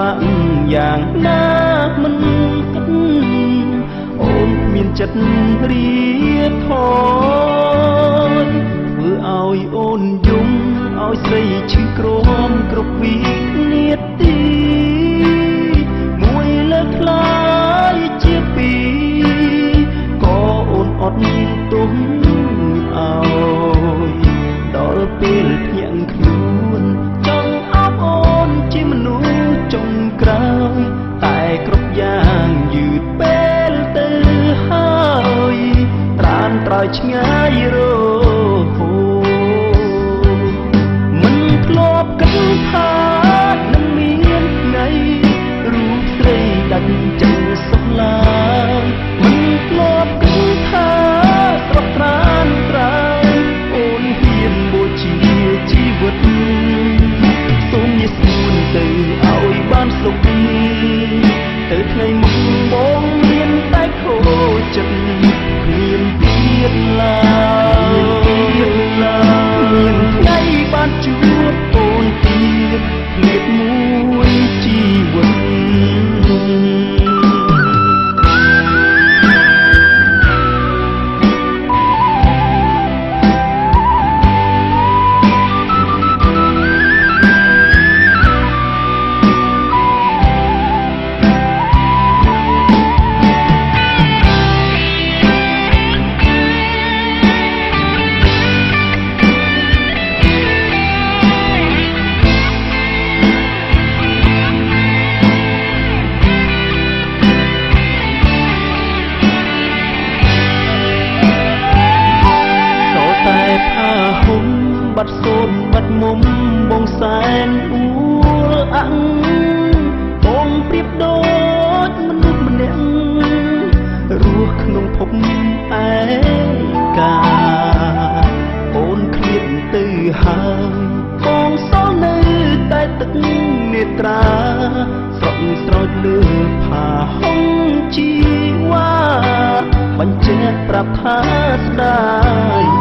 បាក់យ៉ាងណាមិនគិតអូនមានចិត្តរៀបថយធ្វើឲ្យអូនយំឲ្យស្រីឈឺក្រមគ្រប់វិនាទីមួយលើកខ្លាយជាពីរក៏អូនអត់ទុំឲ្យដល់ពេលភ្ញាក់ខ្លួនចង់អបអូនជាមនុស្សចុងក្រោយតែគ្រប់យ៉ាងយឺតពេលទៅហើយត្រានត្រោយឆ្ងាយរហូតមិនធ្លាប់គិតថានឹងមានថ្ងៃរូបស្រីដាច់ចិត្តសុខឡើយមិនធ្លាប់គិតថាស្រស់ត្រានត្រៃអូនហ៊ានបូជាជីវិតសូមញាស្រួនទៅឲ្យបានសុខទៅថ្ងៃមុខបងមានតែខូចចិត្តគ្មានទៀតឡើយមានថ្ងៃបានជួបអូនទៀតភ្លេចមួយជីវិតបាត់សូនបាត់មុំបងសែនអួលអាំងបងប្រៀបដូចមនុស្សម្នាក់រស់ក្នុងភពឯកាអូនឃ្លាតទៅហើយបងសល់នៅតែទឹកនេត្រាស្រក់ស្រោចលើផាហុងជីវ៉ាបញ្ជាក់ប្រាប់ថាស្ដាយ